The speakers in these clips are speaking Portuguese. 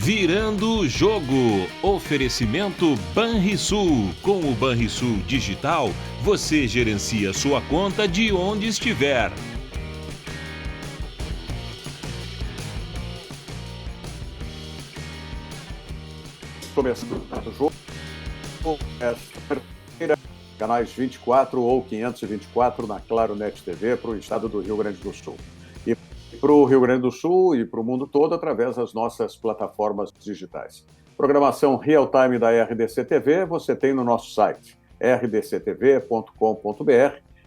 Virando o Jogo. Oferecimento Banrisul. Com o Banrisul Digital, você gerencia sua conta de onde estiver. Começando o jogo, canais 24 ou 524 na Claro Net TV para o estado do Rio Grande do Sul. E para o Rio Grande do Sul e para o mundo todo através das nossas plataformas digitais. Programação real-time da RDC TV você tem no nosso site rdctv.com.br.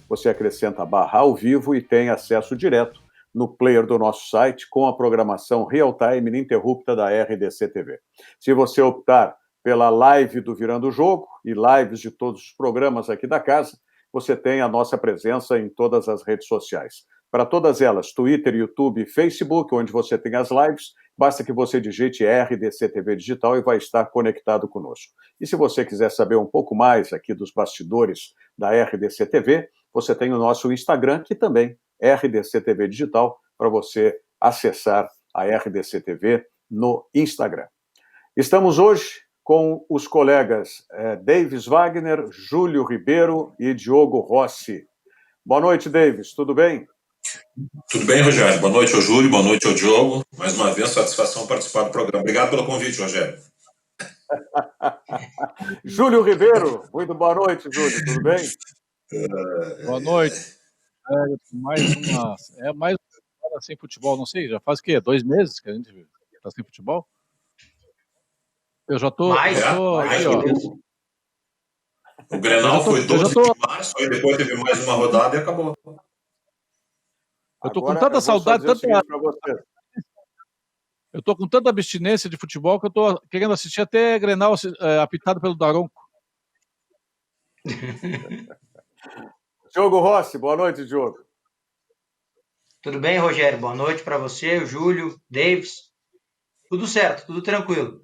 Você acrescenta a barra ao vivo e tem acesso direto no player do nosso site com a programação real-time ininterrupta da RDC TV. Se você optar pela live do Virando o Jogo e lives de todos os programas aqui da casa, você tem a nossa presença em todas as redes sociais. Para todas elas, Twitter, YouTube e Facebook, onde você tem as lives, basta que você digite RDC TV Digital e vai estar conectado conosco. E se você quiser saber um pouco mais aqui dos bastidores da RDC TV, você tem o nosso Instagram, que também é RDC TV Digital, para você acessar a RDC TV no Instagram. Estamos hoje com os colegas Davis Wagner, Júlio Ribeiro e Diogo Rossi. Boa noite, Davis, tudo bem? Tudo bem, Rogério? Boa noite ao Júlio, boa noite ao Diogo. Mais uma vez, satisfação participar do programa. Obrigado pelo convite, Rogério. Júlio Ribeiro, muito boa noite, Júlio, tudo bem? Boa noite. Mais uma semana sem futebol, não sei, já faz o quê? 2 meses que a gente está sem futebol? Eu já tô aqui, ó. O Grenal foi 12 de março, aí depois teve mais uma rodada e acabou. Eu tô com tanta saudade, eu tô com tanta abstinência de futebol que eu tô querendo assistir até Grenal apitado pelo Daronco. Diogo Rossi, boa noite, Diogo. Tudo bem, Rogério? Boa noite para você, o Júlio, Davis. Tudo certo, tudo tranquilo.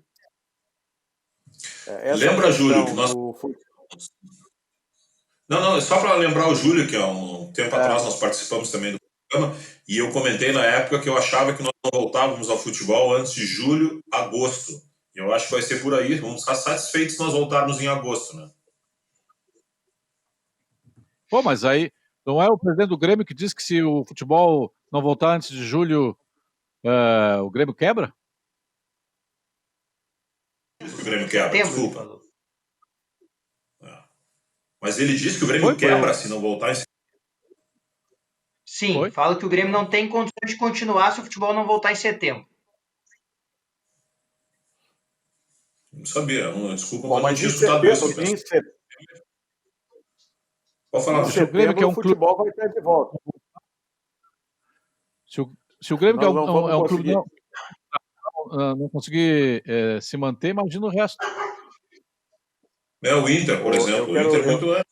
Lembra, Júlio, que nós... Não, é só para lembrar o Júlio, que há um tempo atrás nós participamos também do programa, e eu comentei na época que eu achava que nós não voltávamos ao futebol antes de julho, agosto. E eu acho que vai ser por aí, vamos ficar satisfeitos se nós voltarmos em agosto, né? Pô, mas aí, não é o presidente do Grêmio que diz que se o futebol não voltar antes de julho, o Grêmio quebra? O Grêmio quebra, desculpa. Mas ele disse que o Grêmio quebra se não voltar em... Sim, fala que o Grêmio não tem condições de continuar se o futebol não voltar em setembro. Não sabia, desculpa, bom, mas não tinha escutado isso. Pode falar. Em setembro, o futebol vai estar de volta. Se o Grêmio, que é um clube não conseguir se manter, imagina o resto. O Inter, por exemplo. O Inter muito antes.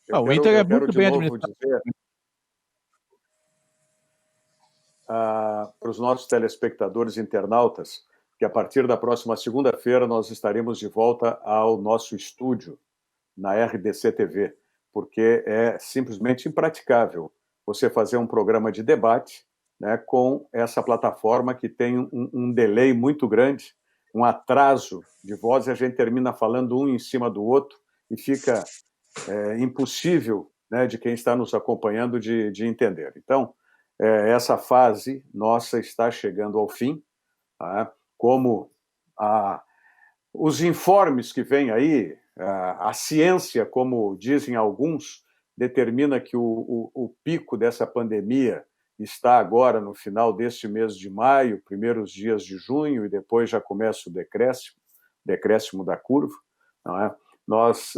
O Inter é muito bem administrado. Para os nossos telespectadores internautas, que a partir da próxima segunda-feira nós estaremos de volta ao nosso estúdio na RDC TV, porque é simplesmente impraticável você fazer um programa de debate, né, com essa plataforma que tem um delay muito grande, um atraso de voz, e a gente termina falando um em cima do outro e fica impossível, né, de quem está nos acompanhando de entender. Então, essa fase nossa está chegando ao fim, tá? Como os informes que vêm aí, a ciência, como dizem alguns, determina que o pico dessa pandemia está agora no final deste mês de maio, primeiros dias de junho, e depois já começa o decréscimo da curva. Não é? Nós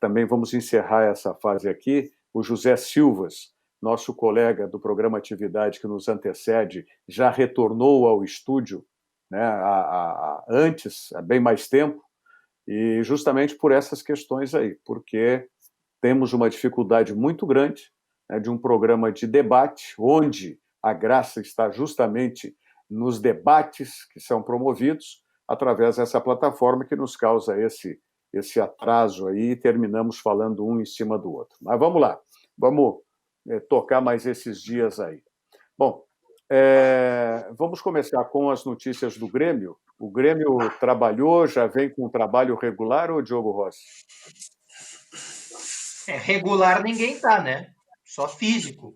também vamos encerrar essa fase aqui. O José Silvas, nosso colega do programa Atividade que nos antecede, já retornou ao estúdio, né, antes, há bem mais tempo, e justamente por essas questões aí, porque temos uma dificuldade muito grande, né, de um programa de debate, onde a graça está justamente nos debates que são promovidos através dessa plataforma que nos causa esse atraso aí, e terminamos falando um em cima do outro. Mas vamos lá, vamos tocar mais esses dias aí. Bom, Vamos começar com as notícias do Grêmio. O Grêmio trabalhou, já vem com um trabalho regular, ou Diogo Rossi? Regular ninguém tá, né? Só físico.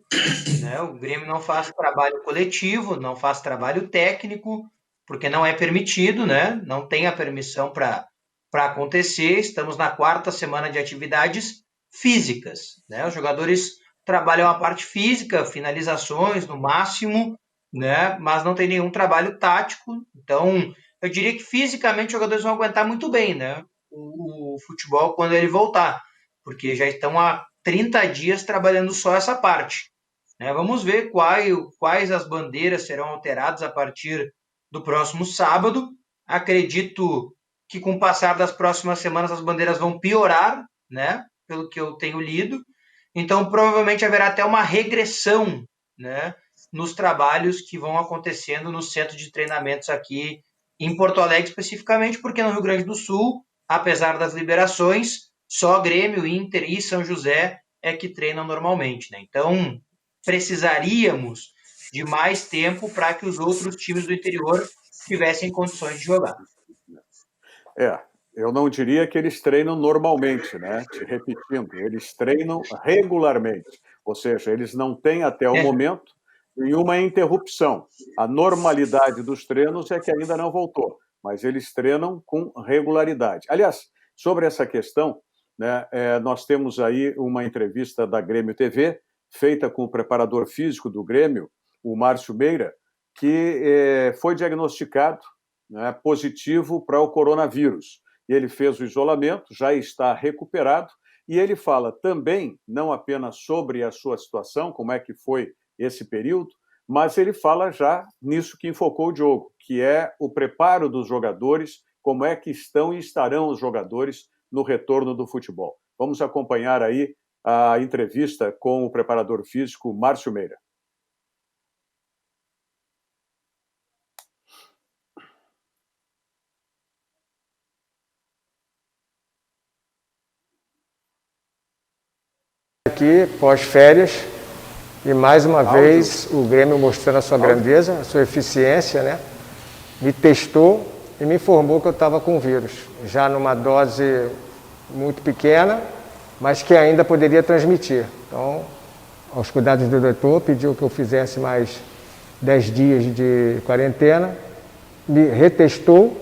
Né? O Grêmio não faz trabalho coletivo, não faz trabalho técnico, porque não é permitido, né? Não tem a permissão para acontecer. Estamos na 4ª semana de atividades físicas, né? Os jogadores trabalham a parte física, finalizações no máximo, né? Mas não tem nenhum trabalho tático. Então, eu diria que fisicamente os jogadores vão aguentar muito bem, né? O futebol quando ele voltar, porque já estão há 30 dias trabalhando só essa parte. Né? Vamos ver quais as bandeiras serão alteradas a partir do próximo sábado. Acredito que com o passar das próximas semanas as bandeiras vão piorar, né? Pelo que eu tenho lido. Então, provavelmente haverá até uma regressão, né? Nos trabalhos que vão acontecendo no centro de treinamentos aqui em Porto Alegre, especificamente, porque no Rio Grande do Sul, apesar das liberações, só Grêmio, Inter e São José é que treinam normalmente, né? Então, precisaríamos de mais tempo para que os outros times do interior tivessem condições de jogar. Eu não diria que eles treinam normalmente, né? Te repetindo, eles treinam regularmente, ou seja, eles não têm até o momento nenhuma interrupção. A normalidade dos treinos é que ainda não voltou, mas eles treinam com regularidade. Aliás, sobre essa questão, né, nós temos aí uma entrevista da Grêmio TV, feita com o preparador físico do Grêmio, o Márcio Meira, que foi diagnosticado, né, positivo para o coronavírus. Ele fez o isolamento, já está recuperado, e ele fala também, não apenas sobre a sua situação, como é que foi esse período, mas ele fala já nisso que enfocou o Diogo, que é o preparo dos jogadores, como é que estão e estarão os jogadores no retorno do futebol. Vamos acompanhar aí a entrevista com o preparador físico Márcio Meira. Aqui, pós-férias, e mais uma vez o Grêmio mostrando a sua grandeza, a sua eficiência, né? Me testou e me informou que eu estava com vírus, já numa dose muito pequena, mas que ainda poderia transmitir. Então, aos cuidados do doutor, pediu que eu fizesse mais 10 dias de quarentena, me retestou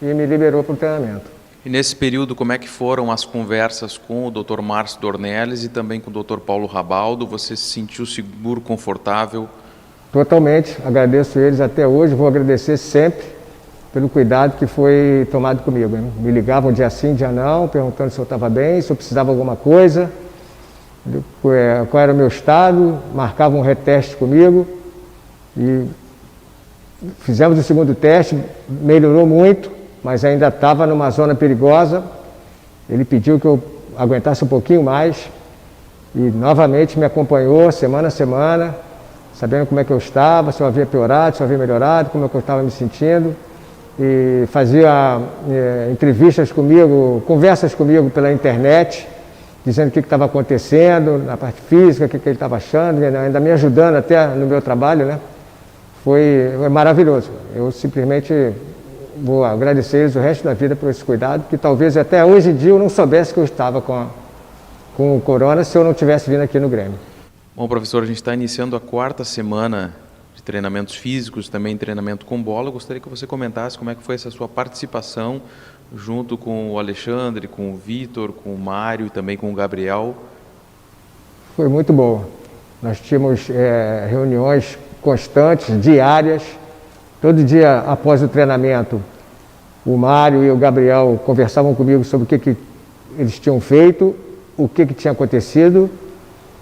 e me liberou para o treinamento. E nesse período, como é que foram as conversas com o Dr. Márcio Dornelles e também com o Dr. Paulo Rabaldo? Você se sentiu seguro, confortável? Totalmente, agradeço eles até hoje, vou agradecer sempre pelo cuidado que foi tomado comigo. Né? Me ligavam dia sim, dia não, perguntando se eu estava bem, se eu precisava de alguma coisa, qual era o meu estado, marcavam um reteste comigo e fizemos o segundo teste, melhorou muito, mas ainda estava numa zona perigosa. Ele pediu que eu aguentasse um pouquinho mais e novamente me acompanhou semana a semana, sabendo como é que eu estava, se eu havia piorado, se eu havia melhorado, como é que eu estava me sentindo. E fazia entrevistas comigo, conversas comigo pela internet, dizendo o que estava acontecendo na parte física, o que ele estava achando, ainda me ajudando até no meu trabalho, né? Foi maravilhoso. Eu simplesmente vou agradecer eles o resto da vida por esse cuidado, que talvez até hoje em dia eu não soubesse que eu estava com o corona se eu não tivesse vindo aqui no Grêmio. Bom, professor, a gente está iniciando a 4ª semana de treinamentos físicos, também treinamento com bola. Eu gostaria que você comentasse como é que foi essa sua participação junto com o Alexandre, com o Vitor, com o Mário e também com o Gabriel. Foi muito boa. Nós tínhamos reuniões constantes, diárias. Todo dia após o treinamento, o Mário e o Gabriel conversavam comigo sobre o que eles tinham feito, o que tinha acontecido,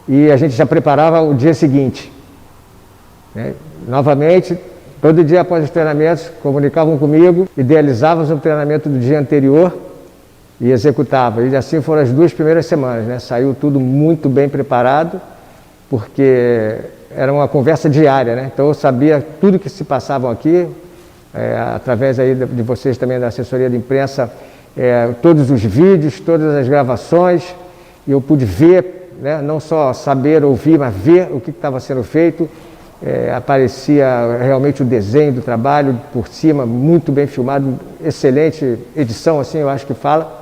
e a gente já preparava o dia seguinte. Né? Novamente, todo dia após os treinamentos, comunicavam comigo, idealizávamos o treinamento do dia anterior e executava. E assim foram as 2 primeiras semanas, né? Saiu tudo muito bem preparado, porque era uma conversa diária, né? Então eu sabia tudo que se passavam aqui, através aí de vocês também da assessoria de imprensa, todos os vídeos, todas as gravações, e eu pude ver, né? Não só saber, ouvir, mas ver o que estava sendo feito, aparecia realmente o desenho do trabalho por cima, muito bem filmado, excelente edição, assim, eu acho que fala.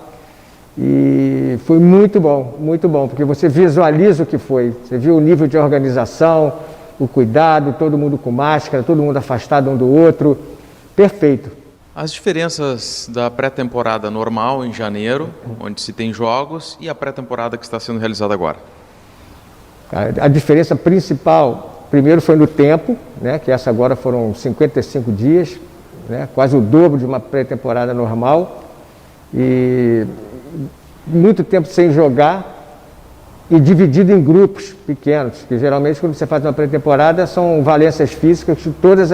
E foi muito bom, porque você visualiza o que foi. Você viu o nível de organização, o cuidado, todo mundo com máscara, todo mundo afastado um do outro. Perfeito. As diferenças da pré-temporada normal em janeiro, onde se tem jogos, e a pré-temporada que está sendo realizada agora? A diferença principal, primeiro foi no tempo, né, que essa agora foram 55 dias, né, quase o dobro de uma pré-temporada normal, e muito tempo sem jogar e dividido em grupos pequenos, que geralmente quando você faz uma pré-temporada são valências físicas que todas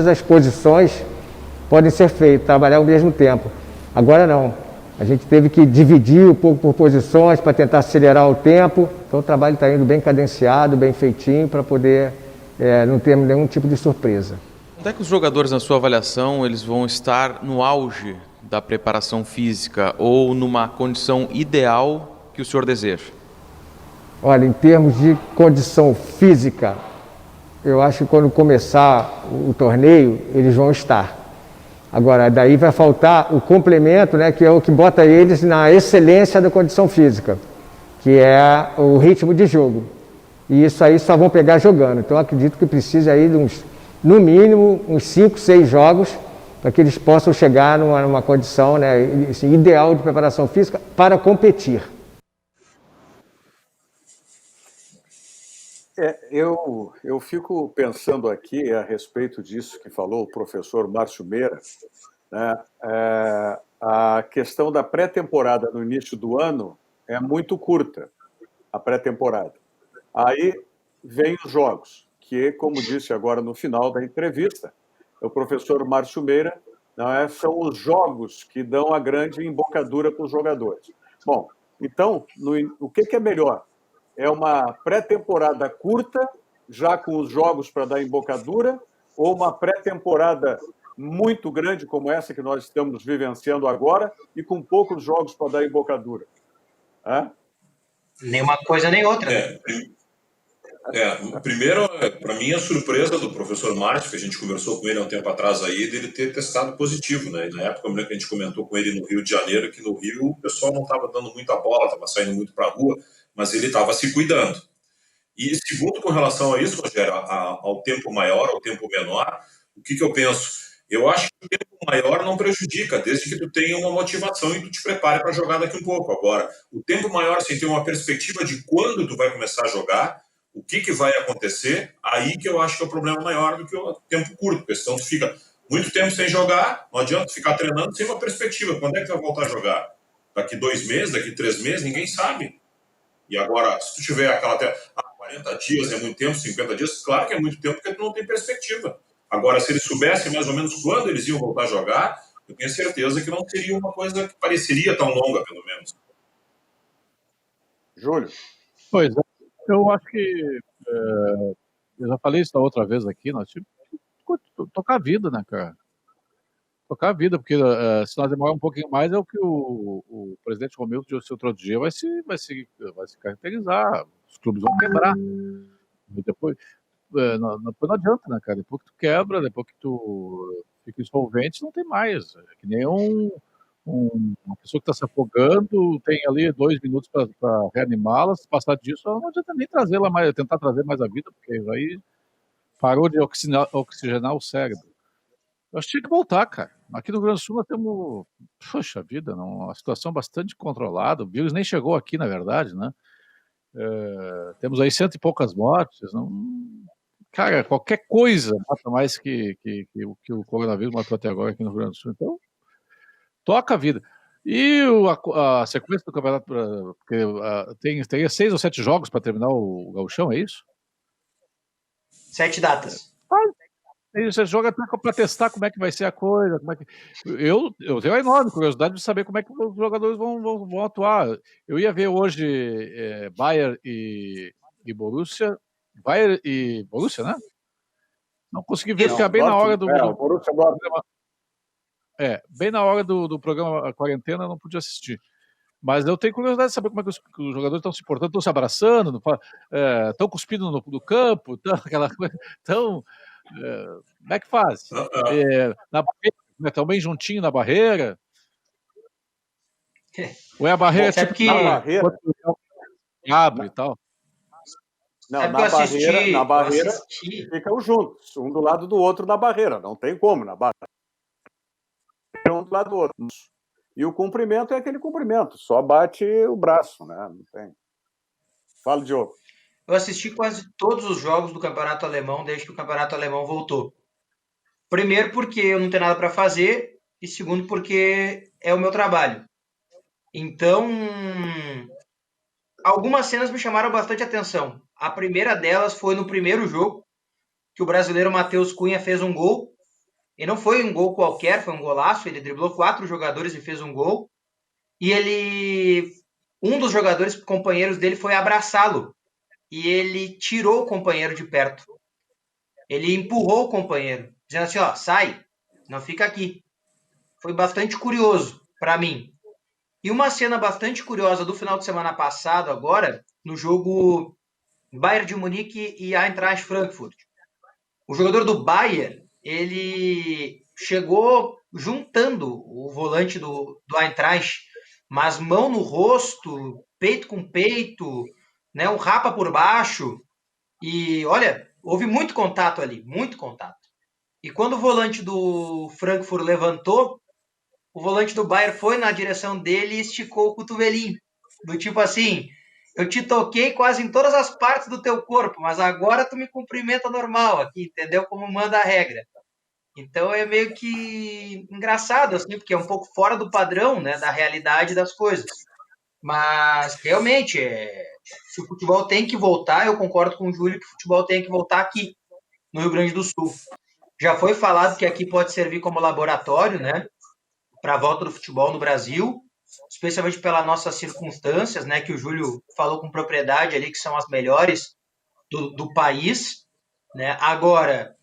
as posições podem ser feitas, trabalhar ao mesmo tempo. Agora não. A gente teve que dividir um pouco por posições para tentar acelerar o tempo. Então o trabalho está indo bem cadenciado, bem feitinho, para poder não ter nenhum tipo de surpresa. Onde é que os jogadores, na sua avaliação, eles vão estar no auge da preparação física ou numa condição ideal que o senhor deseja? Olha, em termos de condição física, eu acho que quando começar o torneio, eles vão estar. Agora, daí vai faltar o complemento, né, que é o que bota eles na excelência da condição física, que é o ritmo de jogo. E isso aí só vão pegar jogando. Então, eu acredito que precisa aí de no mínimo, uns 5, 6 jogos para que eles possam chegar numa condição, né, assim, ideal de preparação física para competir. Eu fico pensando aqui a respeito disso que falou o professor Márcio Meira, né? A questão da pré-temporada no início do ano é muito curta, a pré-temporada. Aí vem os jogos, que, como disse agora no final da entrevista, o professor Márcio Meira, né, são os jogos que dão a grande embocadura para os jogadores. Bom, então, o que é melhor? É uma pré-temporada curta, já com os jogos para dar embocadura, ou uma pré-temporada muito grande, como essa que nós estamos vivenciando agora, e com poucos jogos para dar embocadura? Nem uma coisa nem outra. Primeiro, para mim, a surpresa do professor Márcio, que a gente conversou com ele há um tempo atrás aí, dele ter testado positivo, né? E na época, que a gente comentou com ele no Rio de Janeiro, que no Rio o pessoal não estava dando muita bola, estava saindo muito para a rua, mas ele estava se cuidando. E segundo, com relação a isso, Rogério, ao tempo maior, ao tempo menor, o que eu penso? Eu acho que o tempo maior não prejudica, desde que tu tenha uma motivação e tu te prepare para jogar daqui um pouco. Agora, o tempo maior, sem ter uma perspectiva de quando tu vai começar a jogar, o que vai acontecer, aí que eu acho que é o problema maior do que o tempo curto, porque senão tu fica muito tempo sem jogar, não adianta ficar treinando sem uma perspectiva. Quando é que tu vai voltar a jogar? Daqui 2 meses, daqui 3 meses? Ninguém sabe. E agora, se tu tiver aquela 40 dias é muito tempo, 50 dias, claro que é muito tempo porque tu não tem perspectiva. Agora, se eles soubessem mais ou menos quando eles iam voltar a jogar, eu tenho certeza que não seria uma coisa que pareceria tão longa, pelo menos. Júlio? Pois é, eu acho que, eu já falei isso da outra vez aqui, nós tínhamos que tocar a vida, né, cara? Tocar a vida, porque se nós demorar um pouquinho mais, é o que o presidente Romildo disse outro dia, vai se caracterizar, os clubes vão quebrar. E depois não adianta, né, cara? Depois que tu quebra, depois que tu fica insolvente, não tem mais. É que nem uma pessoa que está se afogando, tem ali 2 minutos para reanimá-la, se passar disso, não adianta nem trazê-la mais, tentar trazer mais a vida, porque aí parou de oxigenar o cérebro. Eu acho que tinha que voltar, cara. Aqui no Rio Grande do Sul nós temos, poxa vida, uma situação bastante controlada. O vírus nem chegou aqui, na verdade, né? Temos aí 100 e poucas mortes. Cara, qualquer coisa mata mais que o coronavírus matou até agora aqui no Rio Grande do Sul. Então, toca a vida. E a sequência do campeonato, porque teria 6 ou 7 jogos para terminar o Gauchão, é isso? 7 datas. Você joga para testar como é que vai ser a coisa. Eu tenho a enorme curiosidade de saber como é que os jogadores vão atuar. Eu ia ver hoje Bayern e Borussia. Bayern e Borussia, né? Não consegui ver, porque bem na hora do bem na hora do programa Quarentena, eu não pude assistir. Mas eu tenho curiosidade de saber como é que os jogadores estão se portando, estão se abraçando, estão cuspindo no campo, como é que faz? Na barreira, estão bem juntinho na barreira? Ou é a barreira Sabe tipo que- Na barreira. abre e tal? Não, Sabe que na eu assisti- na eu barreira assisti- ficam juntos, um do lado do outro na barreira. Não tem como, na barreira. Um do lado do outro. E o cumprimento é aquele cumprimento, só bate o braço, né? Não tem. Fala, Diogo. Eu assisti quase todos os jogos do Campeonato Alemão desde que o Campeonato Alemão voltou. Primeiro porque eu não tenho nada para fazer e segundo porque é o meu trabalho. Então, algumas cenas me chamaram bastante atenção. A primeira delas foi no primeiro jogo, que o brasileiro Matheus Cunha fez um gol. E não foi um gol qualquer, foi um golaço. Ele driblou 4 jogadores e fez um gol. E um dos jogadores companheiros dele foi abraçá-lo. E ele tirou o companheiro de perto. Ele empurrou o companheiro, dizendo assim, ó, sai, não fica aqui. Foi bastante curioso para mim. E uma cena bastante curiosa do final de semana passado, agora, no jogo Bayern de Munique e Eintracht Frankfurt. O jogador do Bayern, ele chegou juntando o volante do Eintracht, mas mão no rosto, peito com peito, né, um rapa por baixo. E olha, houve muito contato ali, muito contato. E quando o volante do Frankfurt levantou, o volante do Bayern foi na direção dele e esticou o cotovelinho. Do tipo assim, eu te toquei quase em todas as partes do teu corpo, mas agora tu me cumprimenta normal aqui, entendeu? Como manda a regra. Então é meio que engraçado, assim, porque é um pouco fora do padrão, né, da realidade das coisas. Mas, realmente, se o futebol tem que voltar, eu concordo com o Júlio que o futebol tem que voltar aqui, no Rio Grande do Sul. Já foi falado que aqui pode servir como laboratório, né, para a volta do futebol no Brasil, especialmente pelas nossas circunstâncias, né, que o Júlio falou com propriedade ali, que são as melhores do país, né? Agora,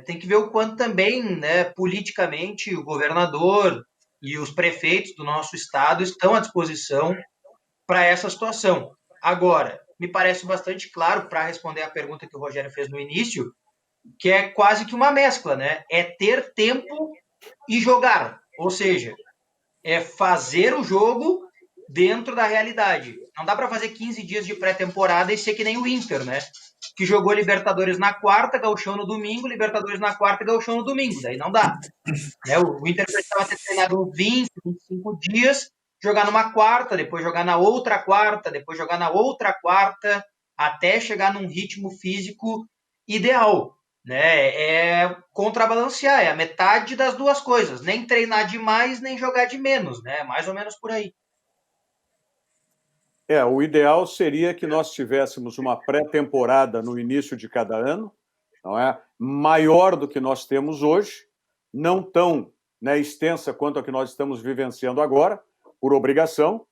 tem que ver o quanto também, né, politicamente, o governador e os prefeitos do nosso estado estão à disposição para essa situação. Agora, me parece bastante claro, para responder a pergunta que o Rogério fez no início, que é quase que uma mescla, né? É ter tempo e jogar. Ou seja, é fazer o jogo dentro da realidade. Não dá para fazer 15 dias de pré-temporada e ser que nem o Inter, né? Que jogou Libertadores na quarta, Gauchão no domingo, Libertadores na quarta e Gauchão no domingo. Daí não dá. Né? O Inter precisava ter treinado 20, 25 dias, jogar numa quarta, depois jogar na outra quarta, depois jogar na outra quarta, até chegar num ritmo físico ideal. Né? É contrabalancear, é a metade das duas coisas. Nem treinar demais, nem jogar de menos. Né? Mais ou menos por aí. O ideal seria que nós tivéssemos uma pré-temporada no início de cada ano, não é? Maior do que nós temos hoje, não tão, né, extensa quanto a que nós estamos vivenciando agora, por obrigação,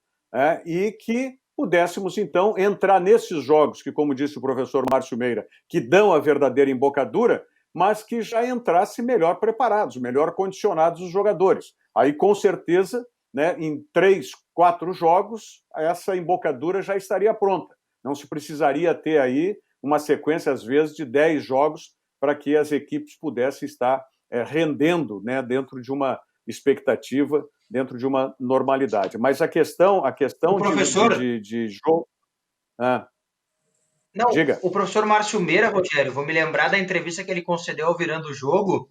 e que pudéssemos, então, entrar nesses jogos que, como disse o professor Márcio Meira, que dão a verdadeira embocadura, mas que já entrasse melhor preparados, melhor condicionados os jogadores. Aí, com certeza, né, em 3, 4 jogos, essa embocadura já estaria pronta. Não se precisaria ter aí uma sequência, às vezes, de 10 jogos para que as equipes pudessem estar rendendo, né, dentro de uma expectativa, dentro de uma normalidade. Mas a questão de jogo... Não, diga. o professor Márcio Meira, Rogério, vou me lembrar da entrevista que ele concedeu ao Virando o Jogo,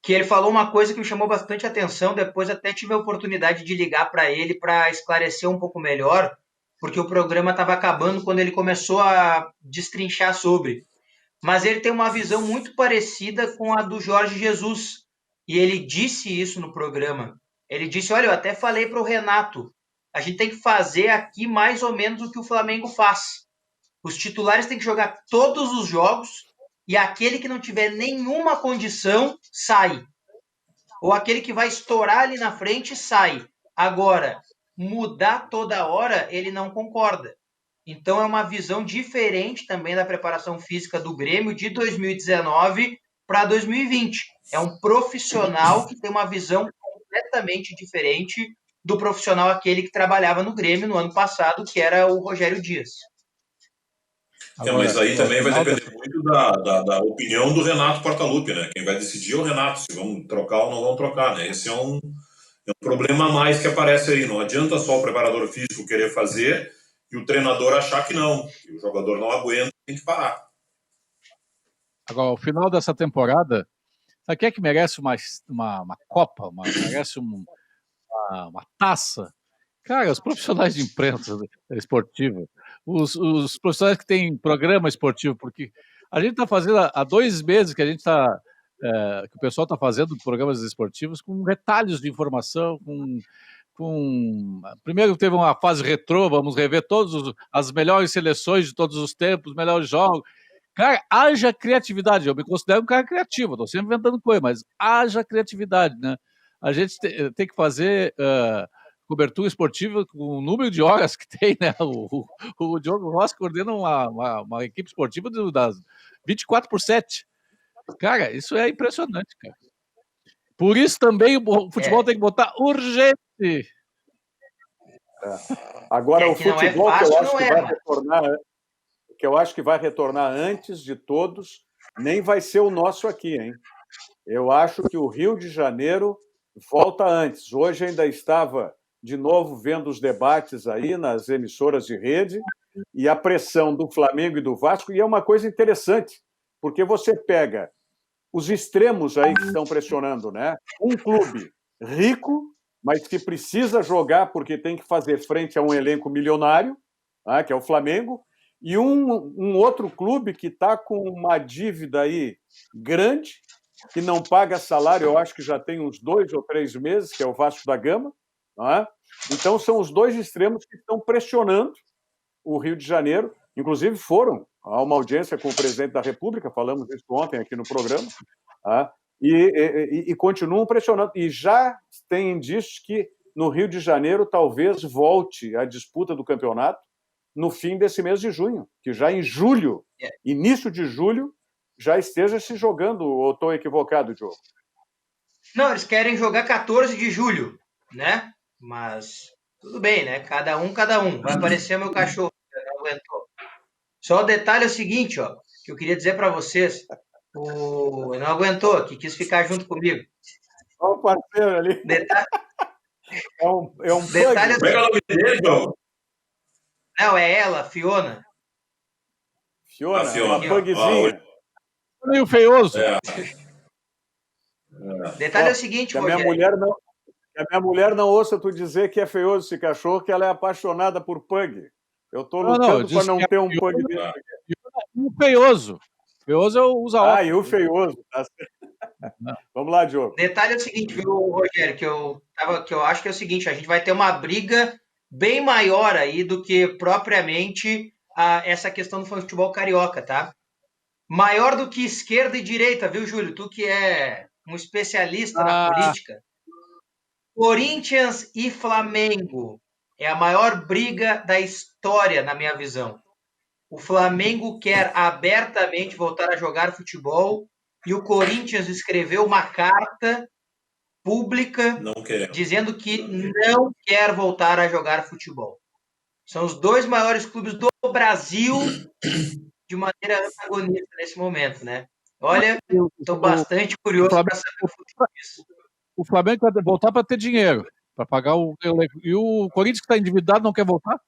que ele falou uma coisa que me chamou bastante atenção, depois até tive a oportunidade de ligar para ele para esclarecer um pouco melhor, porque o programa estava acabando quando ele começou a destrinchar sobre. Mas ele tem uma visão muito parecida com a do Jorge Jesus, e ele disse isso no programa. Ele disse, olha, eu até falei para o Renato, a gente tem que fazer aqui mais ou menos o que o Flamengo faz. Os titulares têm que jogar todos os jogos, e aquele que não tiver nenhuma condição, sai. Ou aquele que vai estourar ali na frente, sai. Agora, mudar toda hora, ele não concorda. Então, é uma visão diferente também da preparação física do Grêmio de 2019 para 2020. É um profissional que tem uma visão completamente diferente do profissional aquele que trabalhava no Grêmio no ano passado, que era o Rogério Dias. Agora, mas aí também vai depender muito da opinião do Renato Portaluppi, né? Quem vai decidir é o Renato, se vão trocar ou não vão trocar, né? Esse é um problema a mais que aparece aí. Não adianta só o preparador físico querer fazer e o treinador achar que não, que o jogador não aguenta, tem que parar. Agora, ao final dessa temporada, sabe quem é que merece uma Copa, merece uma taça? Cara, os profissionais de imprensa esportiva, os profissionais que têm programa esportivo, porque a gente está fazendo há 2 meses que a gente está, que o pessoal está fazendo programas esportivos com retalhos de informação, primeiro teve uma fase retrô, vamos rever todas as melhores seleções de todos os tempos, os melhores jogos. Cara, haja criatividade. Eu me considero um cara criativo, estou sempre inventando coisa, mas haja criatividade, né? A gente tem que fazer cobertura esportiva com o número de horas que tem, né? O Diogo Rossi coordena uma equipe esportiva das 24/7. Cara, isso é impressionante, cara. Por isso também o futebol tem que botar urgente. Agora, o futebol que eu acho que vai retornar antes de todos, nem vai ser o nosso aqui, hein? Eu acho que o Rio de Janeiro volta antes. Hoje ainda estava de novo vendo os debates aí nas emissoras de rede e a pressão do Flamengo e do Vasco, e é uma coisa interessante, porque você pega os extremos aí que estão pressionando, né? Um clube rico, mas que precisa jogar porque tem que fazer frente a um elenco milionário, que é o Flamengo, e um outro clube que está com uma dívida aí grande, que não paga salário, eu acho que já tem uns 2 ou 3 meses, que é o Vasco da Gama. Então, são os dois extremos que estão pressionando o Rio de Janeiro. Inclusive, foram a uma audiência com o presidente da República, falamos isso ontem aqui no programa, e continuam pressionando. E já tem indícios que no Rio de Janeiro talvez volte a disputa do campeonato no fim desse mês de junho, que já em julho, início de julho, já esteja se jogando, ou estou equivocado, Diogo? Não, eles querem jogar 14 de julho, né? Mas tudo bem, né? Cada um. Vai aparecer meu cachorro, não aguentou. Só o detalhe é o seguinte, ó, que eu queria dizer para vocês. Não aguentou, que quis ficar junto comigo. Olha o parceiro ali. Detalhe... É um detalhe. Como é que é o nome dele, João? Não, é ela, Fiona. Fiona. Uma pugzinha. Meio feioso. Detalhe é o seguinte, a minha mulher não ouça tu dizer que é feioso esse cachorro, que ela é apaixonada por pug. Eu estou lutando para não ter um pug desse aqui. E o feioso. Feioso usa óculos. E o feioso. Tá certo. Vamos lá, Diogo. Detalhe é o seguinte, viu, Rogério, que eu acho que é o seguinte, a gente vai ter uma briga bem maior aí do que propriamente essa questão do futebol carioca, tá? Maior do que esquerda e direita, viu, Júlio? Tu que é um especialista na política. Corinthians e Flamengo é a maior briga da história, na minha visão. O Flamengo quer abertamente voltar a jogar futebol e o Corinthians escreveu uma carta pública dizendo que não quer voltar a jogar futebol. São os 2 maiores clubes do Brasil de maneira antagonista nesse momento, né? Olha, estou bastante curioso para saber o futuro disso. O Flamengo quer voltar para ter dinheiro, para pagar o elenco. E o Corinthians, que está endividado, não quer voltar?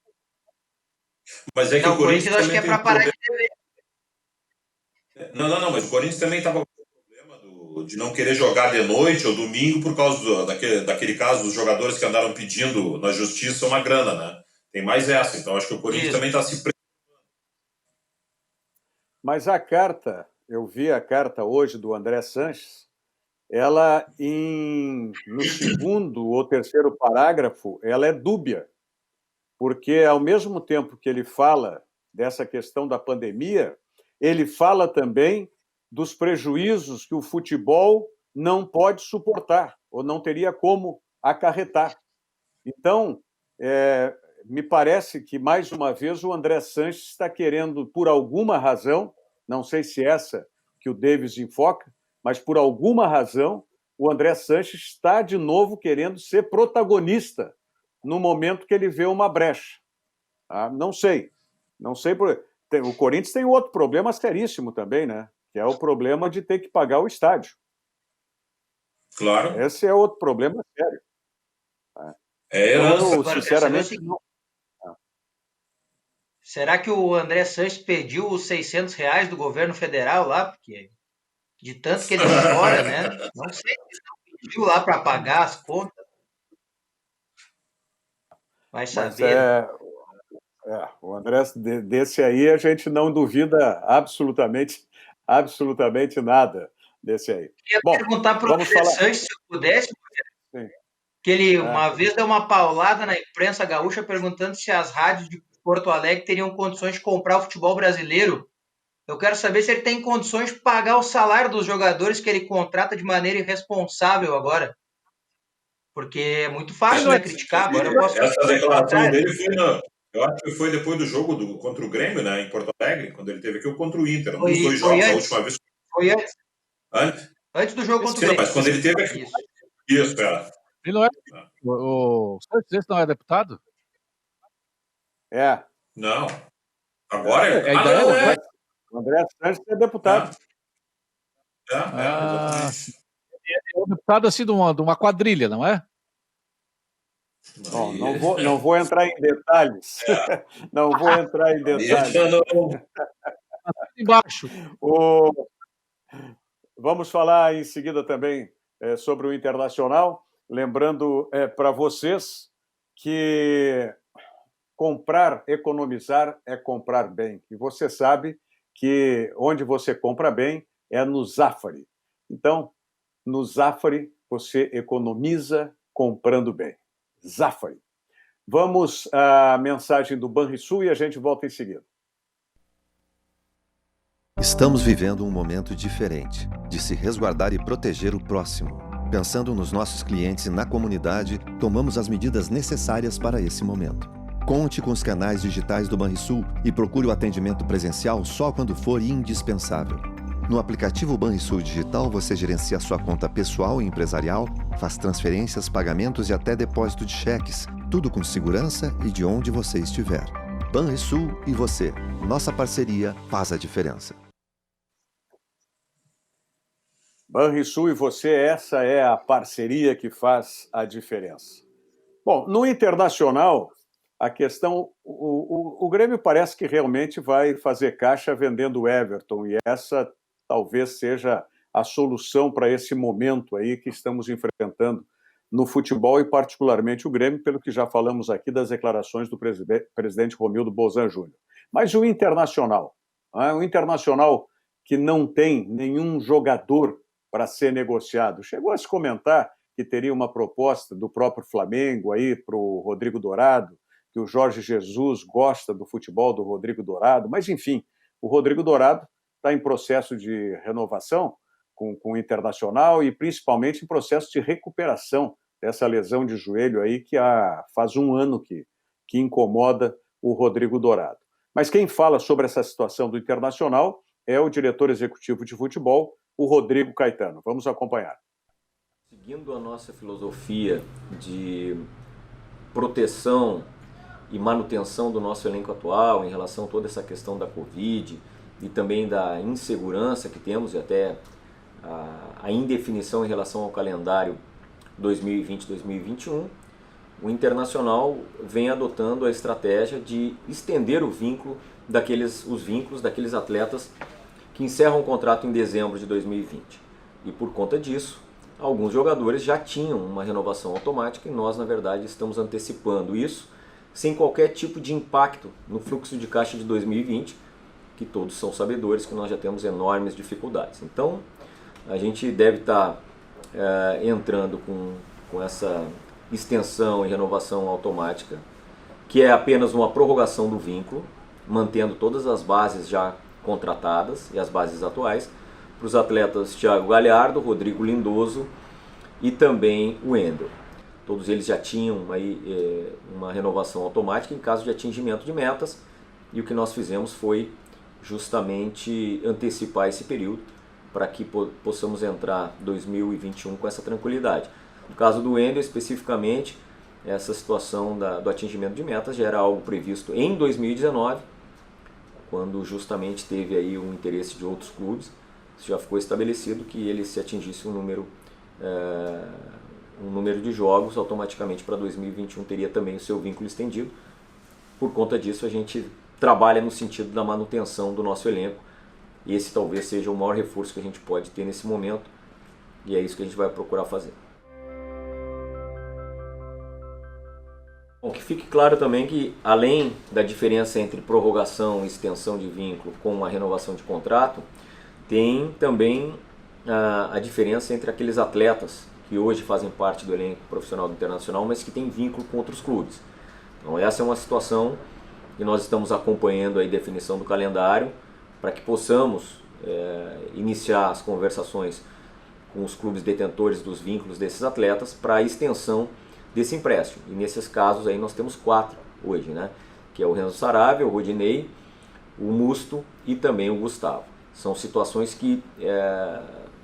Mas é que o Corinthians acho que é para parar de dever. Não, mas o Corinthians também estava com o problema de não querer jogar de noite ou domingo por causa daquele caso dos jogadores que andaram pedindo na justiça uma grana, né? Tem mais essa, então acho que o Corinthians também está se preparando. Mas a carta, eu vi a carta hoje do André Sanches, ela no segundo ou terceiro parágrafo, ela é dúbia, porque ao mesmo tempo que ele fala dessa questão da pandemia, ele fala também dos prejuízos que o futebol não pode suportar, ou não teria como acarretar. Então, me parece que, mais uma vez, o André Sanches está querendo, por alguma razão, não sei se essa que o Davis enfoca, mas por alguma razão, o André Sanches está, de novo, querendo ser protagonista no momento que ele vê uma brecha. Tá? Não sei. O Corinthians tem outro problema seríssimo também, né? Que é o problema de ter que pagar o estádio. Claro. Esse é outro problema sério. Eu, sinceramente, não. Será que o André Sanches pediu os R$600 do governo federal lá? Porque de tanto que ele chora, né? Não sei se ele pediu lá para pagar as contas. Vai saber. O André, desse aí, a gente não duvida absolutamente nada desse aí. Eu ia perguntar para o André Sanches, se eu pudesse, Sim. que ele uma vez deu uma paulada na imprensa gaúcha perguntando se as rádios de Porto Alegre teriam condições de comprar o futebol brasileiro. Eu quero saber se ele tem condições de pagar o salário dos jogadores que ele contrata de maneira irresponsável agora. Porque é muito fácil, né, criticar. Agora eu posso... Essa declaração dele eu acho que foi depois do jogo contra o Grêmio, né, em Porto Alegre, quando ele teve aqui contra o Inter. Um dos dois jogos, a última vez. Foi antes do jogo contra o Grêmio. Mas quando ele teve aqui... Isso, cara. Ele não é... O Sanches não é deputado? Não. Agora O André Sanches é deputado. Exatamente. É um deputado assim de uma quadrilha, não é? Não vou entrar em detalhes. Não vou entrar em detalhes. Embaixo. Vamos falar em seguida também sobre o Internacional. Lembrando para vocês que comprar, economizar é comprar bem. E você sabe que onde você compra bem é no Zafari. Então, no Zafari você economiza comprando bem. Zafari. Vamos à mensagem do Banrisul e a gente volta em seguida. Estamos vivendo um momento diferente de se resguardar e proteger o próximo. Pensando nos nossos clientes e na comunidade, tomamos as medidas necessárias para esse momento. Conte com os canais digitais do Banrisul e procure o atendimento presencial só quando for indispensável. No aplicativo Banrisul Digital, você gerencia sua conta pessoal e empresarial, faz transferências, pagamentos e até depósito de cheques, tudo com segurança e de onde você estiver. Banrisul e você. Nossa parceria faz a diferença. Banrisul e você, essa é a parceria que faz a diferença. Bom, no Internacional, a questão... O Grêmio parece que realmente vai fazer caixa vendendo o Everton, e essa talvez seja a solução para esse momento aí que estamos enfrentando no futebol e particularmente o Grêmio, pelo que já falamos aqui das declarações do presidente Romildo Bolzan Júnior. Mas o Internacional, o Internacional que não tem nenhum jogador para ser negociado, chegou a se comentar que teria uma proposta do próprio Flamengo aí para o Rodrigo Dourado, que o Jorge Jesus gosta do futebol do Rodrigo Dourado, mas enfim, o Rodrigo Dourado está em processo de renovação com o Internacional e principalmente em processo de recuperação dessa lesão de joelho aí que faz um ano que incomoda o Rodrigo Dourado. Mas quem fala sobre essa situação do Internacional é o diretor executivo de futebol, o Rodrigo Caetano. Vamos acompanhar. Seguindo a nossa filosofia de proteção e manutenção do nosso elenco atual em relação a toda essa questão da Covid e também da insegurança que temos e até a indefinição em relação ao calendário 2020-2021, o Internacional vem adotando a estratégia de estender os vínculos daqueles atletas que encerram o contrato em dezembro de 2020. E por conta disso, alguns jogadores já tinham uma renovação automática e nós, na verdade, estamos antecipando isso sem qualquer tipo de impacto no fluxo de caixa de 2020, que todos são sabedores que nós já temos enormes dificuldades. Então, a gente deve estar entrando com essa extensão e renovação automática, que é apenas uma prorrogação do vínculo, mantendo todas as bases já contratadas e as bases atuais, para os atletas Thiago Galhardo, Rodrigo Lindoso e também o Wendel. Todos eles já tinham aí, uma renovação automática em caso de atingimento de metas, e o que nós fizemos foi justamente antecipar esse período para que possamos entrar 2021 com essa tranquilidade. No caso do Wendel, especificamente, essa situação do atingimento de metas já era algo previsto em 2019, quando justamente teve aí um interesse de outros clubes. Já ficou estabelecido que ele, se atingisse um número de jogos, automaticamente para 2021 teria também o seu vínculo estendido. Por conta disso, a gente trabalha no sentido da manutenção do nosso elenco. Esse talvez seja o maior reforço que a gente pode ter nesse momento, e é isso que a gente vai procurar fazer. Bom, que fique claro também que, além da diferença entre prorrogação e extensão de vínculo com a renovação de contrato, tem também a diferença entre aqueles atletas que hoje fazem parte do elenco profissional do Internacional, mas que têm vínculo com outros clubes. Então essa é uma situação que nós estamos acompanhando a definição do calendário para que possamos iniciar as conversações com os clubes detentores dos vínculos desses atletas para a extensão desse empréstimo. E nesses casos aí nós temos 4 hoje, né? Que é o Renzo Saravia, o Rodinei, o Musto e também o Gustavo. São situações que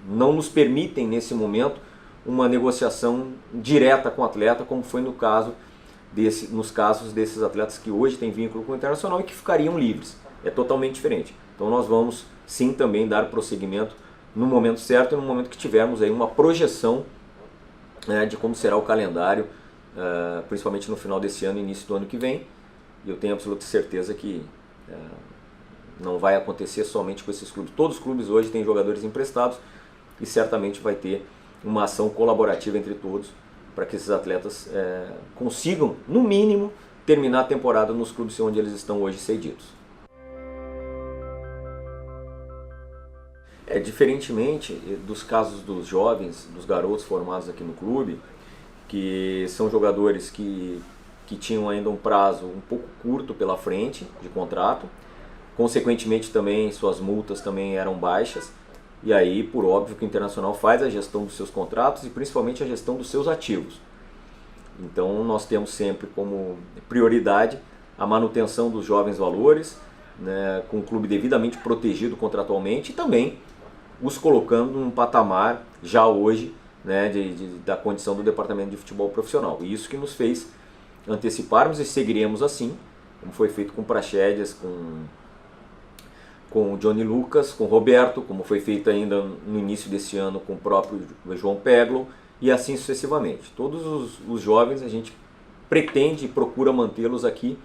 não nos permitem nesse momento uma negociação direta com o atleta, como foi nos casos desses atletas que hoje têm vínculo com o Internacional e que ficariam livres. É totalmente diferente. Então nós vamos sim também dar prosseguimento no momento certo e no momento que tivermos aí uma projeção de como será o calendário, principalmente no final desse ano e início do ano que vem. E eu tenho absoluta certeza que não vai acontecer somente com esses clubes. Todos os clubes hoje têm jogadores emprestados e certamente vai ter uma ação colaborativa entre todos para que esses atletas consigam, no mínimo, terminar a temporada nos clubes onde eles estão hoje cedidos. Diferentemente dos casos dos jovens, dos garotos formados aqui no clube, que são jogadores que tinham ainda um prazo um pouco curto pela frente de contrato, consequentemente também suas multas também eram baixas, e aí por óbvio que o Internacional faz a gestão dos seus contratos e principalmente a gestão dos seus ativos. Então nós temos sempre como prioridade a manutenção dos jovens valores, né, com o clube devidamente protegido contratualmente e também os colocando num patamar já hoje, né, da condição do departamento de futebol profissional. E isso que nos fez anteciparmos e seguiremos assim, como foi feito com o Praxedes, com o Johnny Lucas, com o Roberto, como foi feito ainda no início desse ano com o próprio João Peglo, e assim sucessivamente. Todos os jovens a gente pretende e procura mantê-los aqui,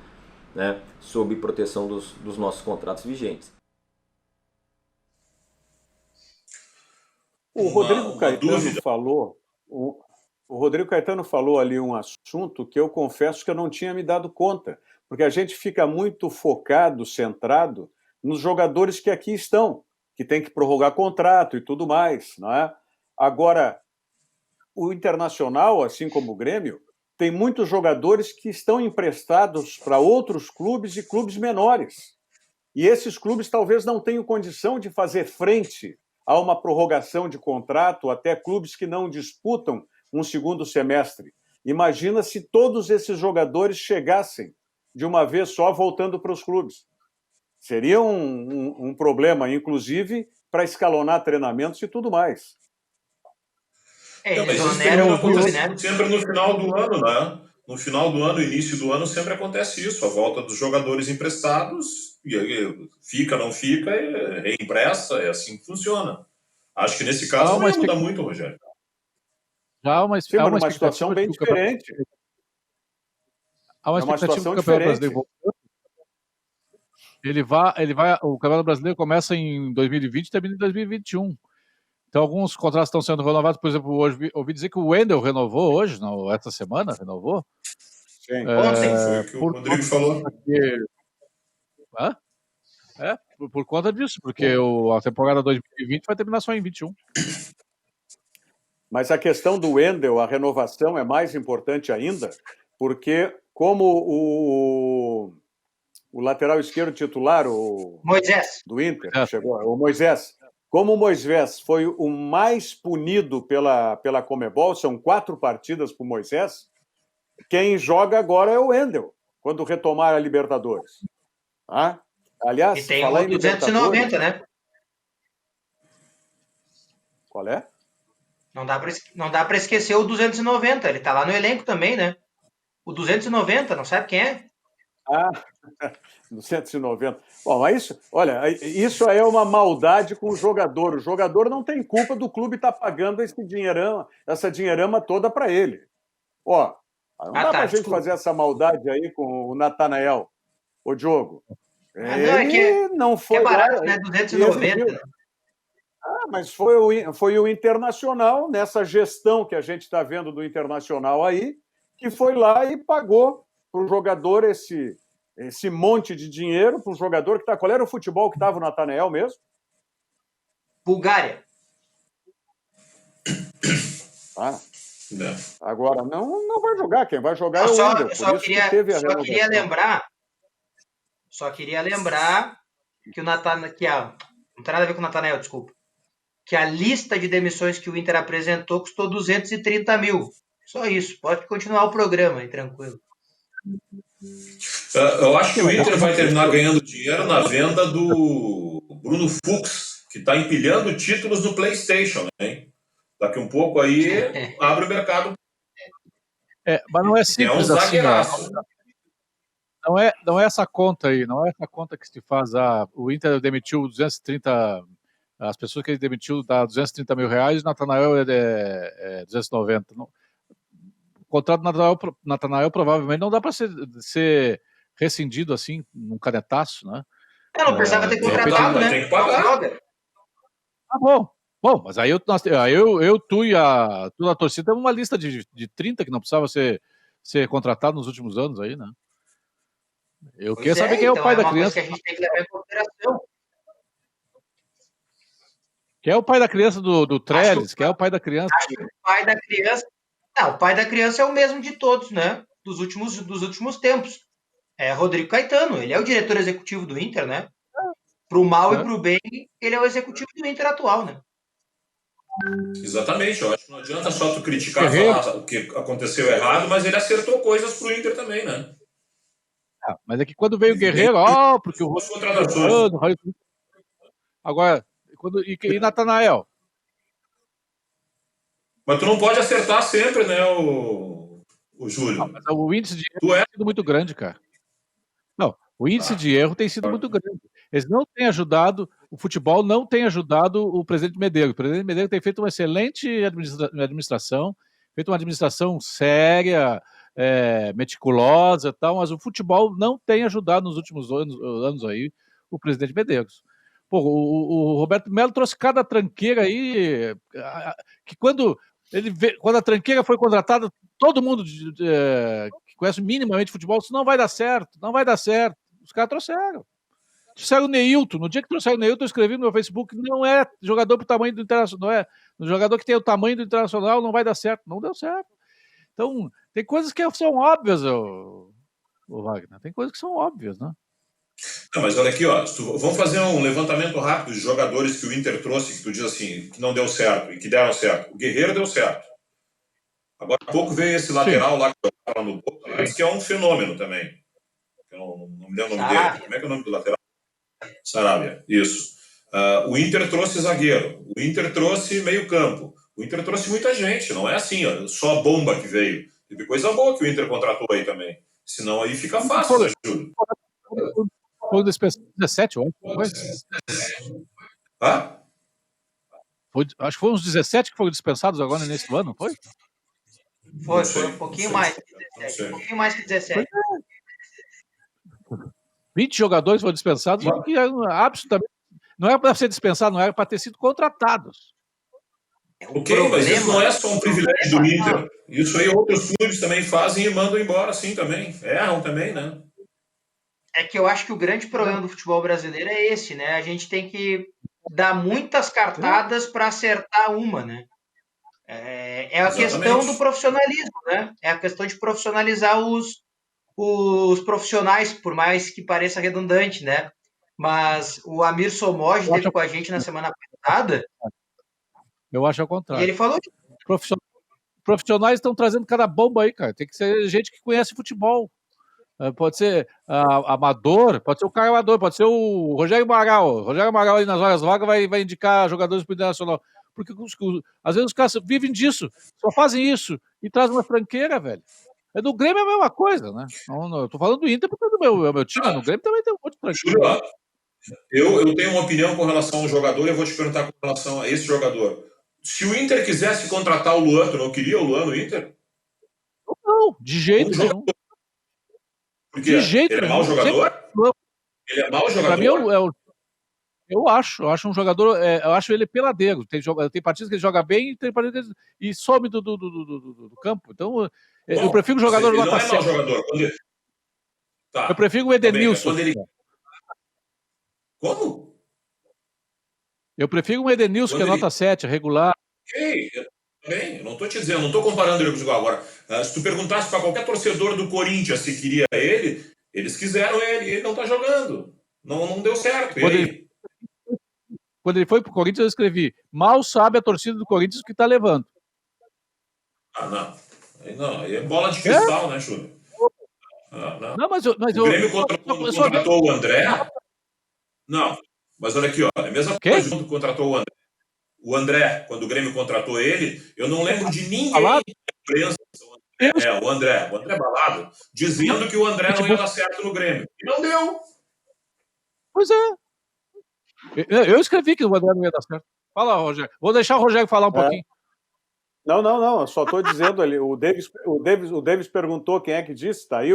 né, sob proteção dos nossos contratos vigentes. O Rodrigo Caetano falou ali um assunto que eu confesso que eu não tinha me dado conta, porque a gente fica muito focado, centrado nos jogadores que aqui estão, que tem que prorrogar contrato e tudo mais, não é? Agora, o Internacional, assim como o Grêmio, tem muitos jogadores que estão emprestados para outros clubes e clubes menores. E esses clubes talvez não tenham condição de fazer frente a uma prorrogação de contrato, até clubes que não disputam um segundo semestre. Imagina se todos esses jogadores chegassem de uma vez só voltando para os clubes. Seria um problema, inclusive, para escalonar treinamentos e tudo mais. Mas isso sempre no final do ano, né? No final do ano, início do ano, sempre acontece isso. A volta dos jogadores emprestados, e aí fica, não fica, reempresta, é assim que funciona. Acho que nesse caso não ia mudar muito, Rogério. Já há uma situação bem diferente. Há uma expectativa que o Campeonato Brasileiro o Campeonato Brasileiro começa em 2020 e termina em 2021. Então, alguns contratos estão sendo renovados. Por exemplo, hoje ouvi dizer que o Wendel renovou hoje, não, essa semana renovou. Sim. Ontem foi o que o Rodrigo falou. Por conta disso, porque a temporada 2020 vai terminar só em 21. Mas a questão do Wendel, a renovação é mais importante ainda, porque como o lateral esquerdo titular, o Moisés do Inter, chegou, o Moisés. Como o Moisés foi o mais punido pela Conmebol, são 4 partidas para o Moisés, quem joga agora é o Wendel, quando retomar a Libertadores. Aliás, e tem o 290, né? Qual é? Não dá para esquecer o 290, ele está lá no elenco também, né? O 290, não sabe quem é? Ah, 290. Bom, mas isso, olha, isso aí é uma maldade com o jogador. O jogador não tem culpa do clube estar pagando esse dinheirão, essa dinheirama toda para ele. Ó, não dá para a gente fazer essa maldade aí com o Natanael. Ô, Diogo, ele não foi barato, lá, né? 290. Mas foi o Internacional, nessa gestão que a gente está vendo do Internacional aí, que foi lá e pagou para o jogador esse monte de dinheiro, para o jogador que está. Qual era o futebol que estava o Natanael mesmo? Bulgária. Agora, não vai jogar. Quem vai jogar é o Inter. Só queria lembrar que o Natanael, não tem nada a ver com o Natanael, desculpa, que a lista de demissões que o Inter apresentou custou 230 mil. Só isso. Pode continuar o programa aí, tranquilo. Eu acho que o Inter vai terminar ganhando dinheiro na venda do Bruno Fux, que está empilhando títulos no PlayStation, hein? Daqui um pouco aí abre o mercado. Mas não é simples assim, não é essa conta aí, não é essa conta que se faz. O Inter demitiu 230, as pessoas que ele demitiu dá 230 mil reais, o Natanael é 290. Não, o contrato do Natanael provavelmente não dá para ser rescindido assim, num canetaço, né? Não precisava ter contratado, né? Tem que pagar. Bom, mas aí tu e a torcida temos uma lista de 30 que não precisava ser contratado nos últimos anos aí, né? Eu queria saber quem é o pai da criança. Que a gente tem que levar em consideração. Quem é o pai da criança do Trellis? Quem é o pai da criança? Acho que o pai da criança. O pai da criança é o mesmo de todos, né? Dos últimos tempos. É Rodrigo Caetano, ele é o diretor executivo do Inter, né? Pro mal e pro bem, ele é o executivo do Inter atual, né? Exatamente, eu acho que não adianta só tu criticar, falar o que aconteceu errado, mas ele acertou coisas pro Inter também, né? Mas é que quando veio o Guerreiro, porque o agora, e Natanael? Mas tu não pode acertar sempre, né, o Júlio? Mas o índice de erro tem sido muito grande, cara. Não, o índice de erro tem sido muito grande. Eles não têm ajudado, o futebol não tem ajudado o presidente Medeiros. O presidente Medeiros tem feito uma excelente administração, feito uma administração séria, meticulosa e tal, mas o futebol não tem ajudado nos últimos anos aí o presidente Medeiros. Pô, o Roberto Melo trouxe cada tranqueira aí, que quando a tranqueira foi contratada, todo mundo que conhece minimamente futebol disse, não vai dar certo. Os caras trouxeram o Neilton. No dia que trouxeram o Neilton, eu escrevi no meu Facebook, não é jogador pro tamanho do Internacional, não é jogador que tem o tamanho do Internacional, não vai dar certo. Não deu certo. Então, tem coisas que são óbvias, o Wagner. Tem coisas que são óbvias, né? Não, mas olha aqui, vamos fazer um levantamento rápido de jogadores que o Inter trouxe, que tu diz assim, que não deu certo e que deram certo. O Guerreiro deu certo. Agora há pouco veio esse lateral lá que estava no Boca, que é um fenômeno também. Eu não me lembro o nome dele. Como é que é o nome do lateral? Sarabia, isso. O Inter trouxe zagueiro. O Inter trouxe meio campo. O Inter trouxe muita gente. Não é assim, só a bomba que veio. Teve coisa boa que o Inter contratou aí também. Senão aí fica fácil, né, Júlio? Foi o 17, eu acho. Acho que foi uns 17 que foram dispensados agora nesse ano, não foi? Foi um pouquinho mais que 17. Um pouquinho mais que 17. 20 jogadores foram dispensados, que absolutamente não era para ser dispensado, não era para ter sido contratados. Ok, mas isso não é só um privilégio do Inter. Isso aí outros clubes também fazem e mandam embora assim também. Erram também, né? É que eu acho que o grande problema do futebol brasileiro é esse, né? A gente tem que dar muitas cartadas para acertar uma, né? É a questão do profissionalismo, né? É a questão de profissionalizar os profissionais, por mais que pareça redundante, né? Mas o Amir Somoge esteve com a gente na semana passada. Eu acho ao contrário. E ele falou que profissionais estão trazendo cada bomba aí, cara. Tem que ser gente que conhece futebol. Pode ser amador, pode ser o cara amador, pode ser o Rogério Amaral. O Rogério Amaral aí nas horas vagas vai indicar jogadores para o Internacional. Porque às vezes os caras vivem disso, só fazem isso e trazem uma franqueira, velho. Do Grêmio é a mesma coisa, né? Não, eu tô falando do Inter porque é o meu time, mas no Grêmio também tem um monte de Júlio, eu tenho uma opinião com relação ao jogador e eu vou te perguntar com relação a esse jogador. Se o Inter quisesse contratar o Luan, tu não queria o Luan no Inter? Não, de jeito nenhum. Por quê? De jeito Ele é nenhum. mau jogador? Sempre... Ele é mau jogador? Pra mim, eu acho um jogador, eu acho ele peladeiro. Tem partidas que ele joga bem e tem partidas que ele some do campo. Então, eu prefiro um jogador ele nota não é 7. mau jogador. Tá. Eu prefiro o Edenilson. Como? Eu prefiro o Edenilson, que é nota 7, regular. Ok, eu não estou te dizendo, não estou comparando ele com o Portugal agora. Se tu perguntasse para qualquer torcedor do Corinthians se queria ele, eles quiseram ele, e ele não está jogando. Não deu certo. Quando ele foi pro Corinthians, eu escrevi: mal sabe a torcida do Corinthians o que está levando. Não. Aí é bola de cristal, né, Júlio? Não, mas o Grêmio contratou o André? Não, mas olha aqui, ó, é a mesma coisa quando contratou o André. O André, quando o Grêmio contratou ele, eu não lembro de ninguém na imprensa, o André Balado, dizendo que o André não ia dar certo no Grêmio. E não deu. Pois é. Eu escrevi que o André não ia dar certo. Fala, Rogério. Vou deixar o Rogério falar um pouquinho. Não. Eu só estou dizendo ali. O Davis perguntou quem é que disse. Tá aí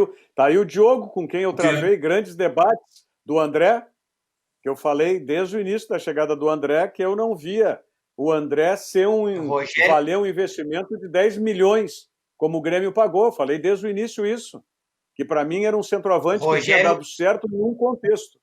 o Diogo, com quem eu travei grandes debates do André, que eu falei desde o início da chegada do André, que eu não via o André valer um investimento de 10 milhões, como o Grêmio pagou. Eu falei desde o início isso. Que para mim era um centroavante que tinha dado certo em um contexto.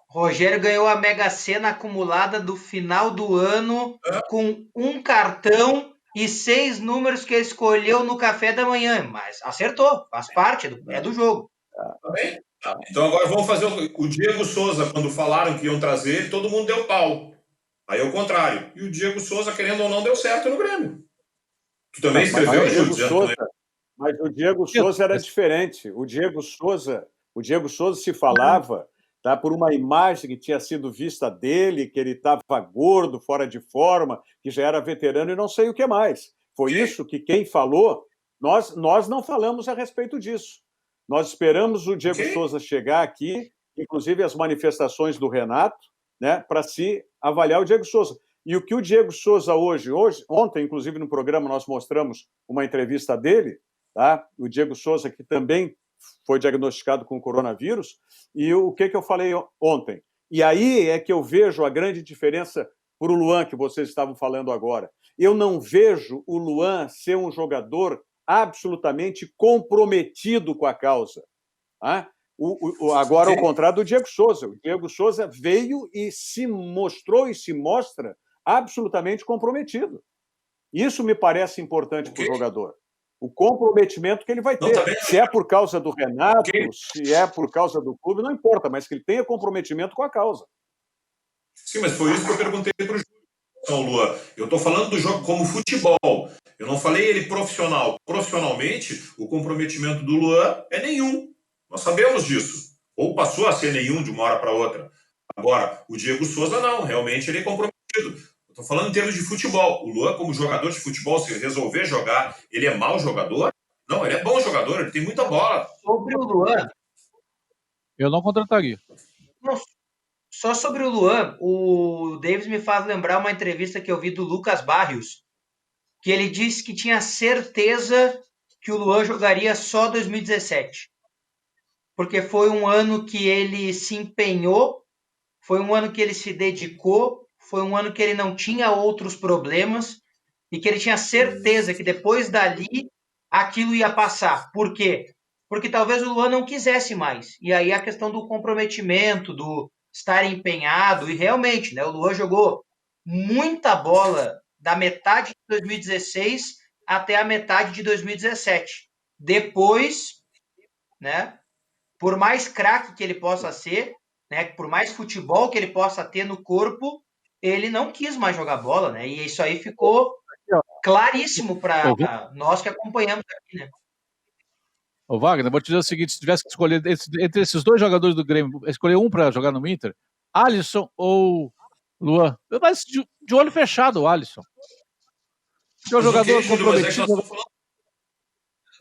Rogério ganhou a Mega Sena acumulada do final do ano com um cartão e 6 números que escolheu no café da manhã. Mas acertou, faz parte, é do jogo. Tá bem? Então agora vamos fazer o Diego Souza. Quando falaram que iam trazer ele, todo mundo deu pau. Aí é o contrário. E o Diego Souza, querendo ou não, deu certo no Grêmio. Tu também escreveu, Júlio? Mas o Diego Souza era diferente. O Diego Souza se falava... Tá, por uma imagem que tinha sido vista dele, que ele estava gordo, fora de forma, que já era veterano e não sei o que mais. Foi isso que quem falou, nós não falamos a respeito disso. Nós esperamos o Diego Souza chegar aqui, inclusive as manifestações do Renato, né, para se avaliar o Diego Souza. E o que o Diego Souza ontem, inclusive no programa, nós mostramos uma entrevista dele, tá? O Diego Souza, que também foi diagnosticado com coronavírus, e o que eu falei ontem? E aí é que eu vejo a grande diferença para o Luan, que vocês estavam falando agora. Eu não vejo o Luan ser um jogador absolutamente comprometido com a causa. Tá? Agora, ao contrário do Diego Souza. O Diego Souza veio e se mostrou e se mostra absolutamente comprometido. Isso me parece importante para o jogador. O comprometimento que ele vai ter. Se é por causa do Renato, se é por causa do clube, não importa, mas que ele tenha comprometimento com a causa. Sim, mas foi isso que eu perguntei para o Júlio, Luan. Eu estou falando do jogo como futebol. Eu não falei ele profissional. Profissionalmente, o comprometimento do Luan é nenhum. Nós sabemos disso. Ou passou a ser nenhum de uma hora para outra. Agora, o Diego Souza não. Realmente ele é comprometido. Estou falando em termos de futebol. O Luan, como jogador de futebol, se resolver jogar, ele é mau jogador? Não, ele é bom jogador, ele tem muita bola. Sobre o Luan... Eu não contrataria. Não, só sobre o Luan, o Davis me faz lembrar uma entrevista que eu vi do Lucas Barrios, que ele disse que tinha certeza que o Luan jogaria só 2017. Porque foi um ano que ele se empenhou, foi um ano que ele se dedicou, foi um ano que ele não tinha outros problemas e que ele tinha certeza que depois dali aquilo ia passar. Por quê? Porque talvez o Luan não quisesse mais. E aí a questão do comprometimento, do estar empenhado, e realmente, né, o Luan jogou muita bola da metade de 2016 até a metade de 2017. Depois, né, por mais craque que ele possa ser, né, por mais futebol que ele possa ter no corpo, ele não quis mais jogar bola, né? E isso aí ficou claríssimo para nós que acompanhamos aqui, né? Ô Wagner, vou te dizer o seguinte: se tivesse que escolher entre esses dois jogadores do Grêmio, escolher um para jogar no Inter, Alisson ou Luan? Mas de olho fechado, o Alisson. Porque o jogador comprometido.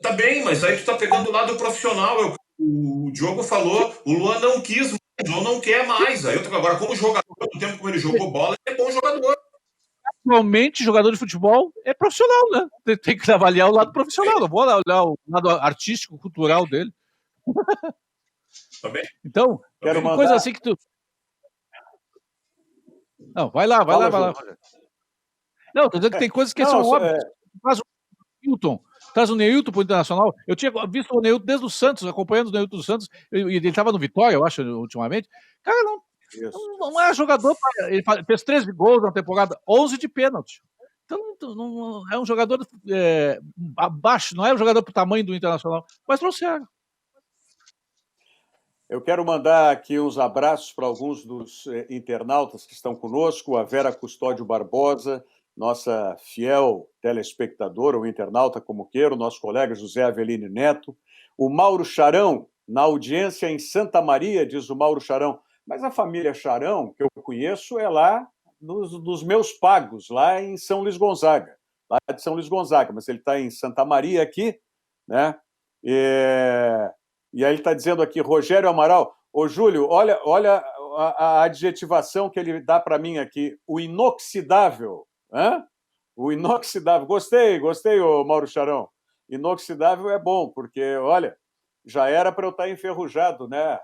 Tá bem, mas aí tu tá pegando o lado profissional. O Diogo falou, o Luan não quis mais, o Luan não quer mais. Aí agora, como jogador, no tempo como ele jogou bola, ele é bom jogador. Atualmente, jogador de futebol é profissional, né? Tem que avaliar o lado profissional, não vou olhar o lado artístico, cultural dele. Tá bem? Então, Quero tem mandar... coisa assim que tu... Não, vai lá. Não, tô dizendo que tem coisas que são óbvias. Traz o Neilton para o Internacional. Eu tinha visto o Neilton desde o Santos, acompanhando o Neilton do Santos, e ele estava no Vitória, eu acho, ultimamente. Cara, não é jogador. Ele fez 13 gols na temporada, 11 de pênalti. Então, não é um jogador abaixo, não é um jogador para o tamanho do Internacional, mas trouxeram. Eu quero mandar aqui uns abraços para alguns dos internautas que estão conosco, a Vera Custódio Barbosa, nossa fiel telespectadora, ou internauta como queira, o nosso colega José Avelino Neto, o Mauro Charão, na audiência em Santa Maria, diz o Mauro Charão, mas a família Charão, que eu conheço, é lá dos meus pagos, lá em São Luís Gonzaga, lá de São Luís Gonzaga, mas ele está em Santa Maria aqui, né? E aí ele está dizendo aqui, Rogério Amaral, ô Júlio, olha a adjetivação que ele dá para mim aqui, o inoxidável. Hã? O inoxidável. Gostei, ô Mauro Charão. Inoxidável é bom, porque, olha, já era para eu estar enferrujado, né?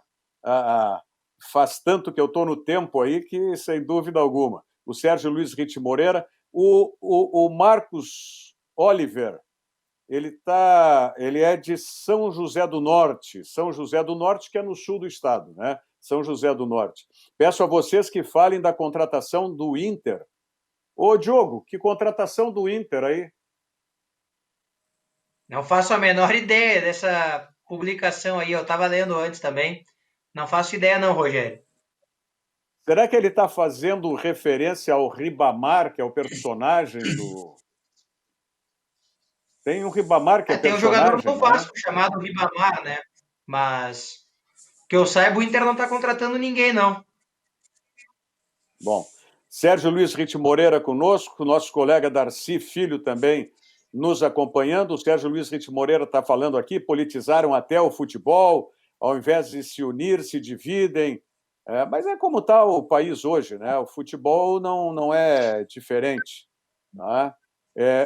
Faz tanto que eu estou no tempo aí que, sem dúvida alguma. O Sérgio Luiz Ritt Moreira, o Marcos Oliver, ele é de São José do Norte, que é no sul do estado, né? São José do Norte. Peço a vocês que falem da contratação do Inter. Ô, Diogo, que contratação do Inter aí? Não faço a menor ideia dessa publicação aí. Eu estava lendo antes também. Não faço ideia não, Rogério. Será que ele está fazendo referência ao Ribamar, que é o personagem do... Tem um Ribamar que é personagem... Tem um jogador do Vasco, né? Chamado Ribamar, né? Mas, que eu saiba, o Inter não está contratando ninguém, não. Bom... Sérgio Luiz Ritt Moreira conosco, nosso colega Darcy Filho também nos acompanhando. O Sérgio Luiz Ritt Moreira está falando aqui, politizaram até o futebol, ao invés de se unir, se dividem. Mas é como está o país hoje, né? O futebol não é diferente. Né?